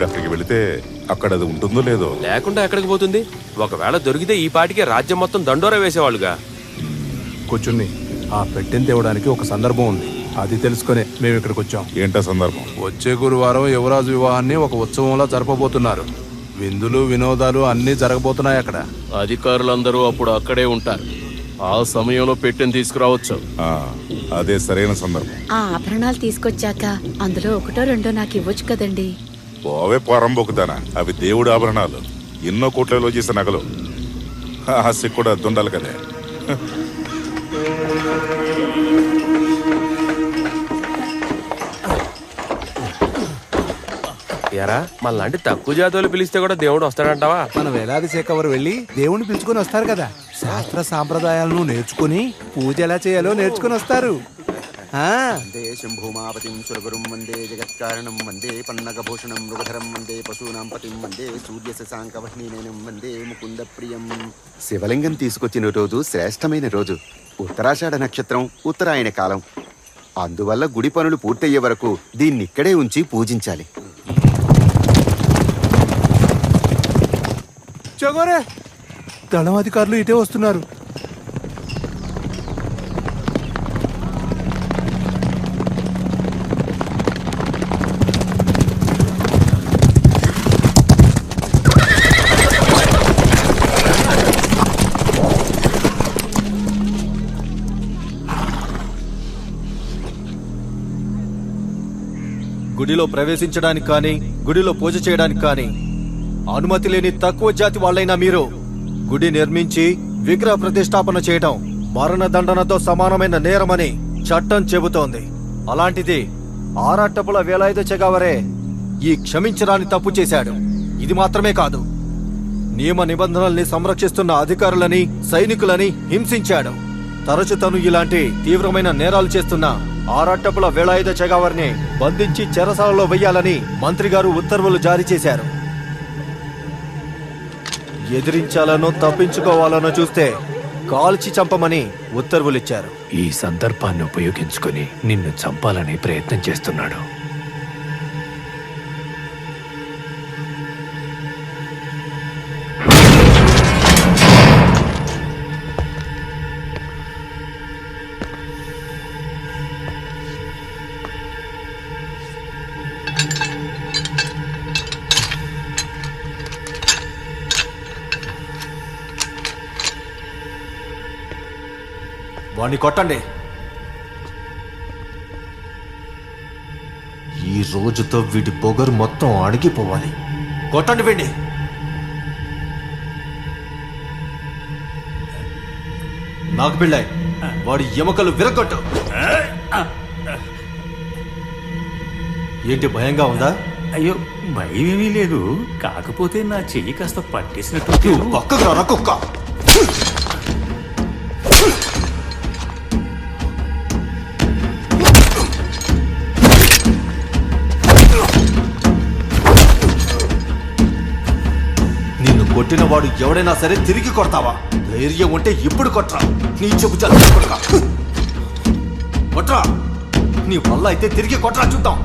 అక్కడికి వెళితే అక్కడ అది ఉంటుందో లేదో. లేకుండా ఎక్కడికి పోతుంది? ఒకవేళ దొరికితే ఈ పాటికే రాజ్యం మొత్తం దండోరా వేసేవాళ్ళుగా. కూర్చుని ఆ పెట్టెని తేవడానికి ఒక సందర్భం ఉంది, అది తెలుసుకునే మేము ఇక్కడికి వచ్చాం. ఏంటా సందర్భం? వచ్చే గురువారం యువరాజు వివాహాన్ని ఒక ఉత్సవంలా జరపబోతున్నారు. విందులు వినోదాలు అన్నీ జరగబోతున్నాయి అక్కడ. అధికారులందరూ అప్పుడు అక్కడే ఉంటారు. ఆ సమయంలో పెట్టెని తీసుకురావచ్చు. అదే సరైన సందర్భం. ఆ ఆభరణాలు తీసుకొచ్చాక అందులో ఒకటో రెండో నాకు ఇవ్వచ్చు కదండి. పోవే పొరంబోకుతానా, అవి దేవుడు ఆభరణాలు, ఎన్నో కోట్లలో చేసే నగలు. ఆస్తి కూడా అద్దుండాలి కదే. ఎరా మళ్ళంటి తక్కువ జాతులు పిలిస్తే కూడా దేవుడు వస్తాడంటావా? మన వేలాది శాఖ వారు వెళ్ళి దేవుణ్ణి పిలుచుకొని వస్తారు కదా. శాస్త్ర సాంప్రదాయాలను నేర్చుకుని పూజ ఎలా చేయాలో నేర్చుకుని వస్తారు. వందే శంభూమాపతిం సురగురుం వందే జగత్కారణం వందే పన్నగభూషణం మృగధరం వందే పశూనాం పతిం వందే సూర్య శశాంకవహ్నినయనం వందే ముకుంద ప్రియం. శివలింగం తీసుకొచ్చిన రోజు శ్రేష్టమైన రోజు. ఉత్తరాషాఢ నక్షత్రం, ఉత్తరాయణ కాలం. అందువల్ల గుడి పనులు పూర్తయ్యే వరకు దీన్నిక్కడే ఉంచి పూజించాలి. చగోరే, దళం అధికారులు ఇటే వస్తున్నారు. గుడిలో ప్రవేశించడానికి కానీ గుడిలో పూజ చేయడానికి కానీ అనుమతి లేని తక్కువ జాతి వాళ్ళైనా మీరు గుడి నిర్మించి విగ్రహ ప్రతిష్టాపన చేయటం మరణదండనతో సమానమైన నేరమని చట్టం చెబుతోంది. అలాంటిది ఆరాటపుల వేలాయుధ చెగావరే ఈ క్షమించరాని తప్పు చేశాడు. ఇది మాత్రమే కాదు, నియమ నిబంధనల్ని సంరక్షిస్తున్న అధికారులని సైనికులని హింసించాడు. తరచు తను ఇలాంటి తీవ్రమైన నేరాలు చేస్తున్న ఆరాటపుల వేలాయుధ చెగావరిని బంధించి చెరసాలలో వెయ్యాలని మంత్రి గారు ఉత్తర్వులు జారీ చేశారు. ఎదిరించాలనో తప్పించుకోవాలనో చూస్తే కాల్చి చంపమని ఉత్తర్వులిచ్చారు. ఈ సందర్భాన్ని ఉపయోగించుకొని నిన్ను చంపాలని ప్రయత్నం చేస్తున్నాడు. వాణ్ణి కొట్టండి. ఈ రోజుతో వీడి పొగరు మొత్తం అణిగిపోవాలి. కొట్టండి వీడిని. నాకు బిళ్ళాయి, వాడి ఎముకలు విరగొట్టు. ఏంటి భయంగా ఉందా? అయ్యో భయమేమీ లేదు, కాకపోతే నా చెయ్యి కాస్త పట్టేసినట్టు. పక్కకు రా కుక్క. కొట్టిన వాడు ఎవడైనా సరే తిరిగి కొడతావా? ధైర్యం ఉంటే ఇప్పుడు కొట్రా. నీ చెప్పు కొట్రా, కొట్రా. నీ వల్ల అయితే తిరిగి కొట్రా, చూద్దాం.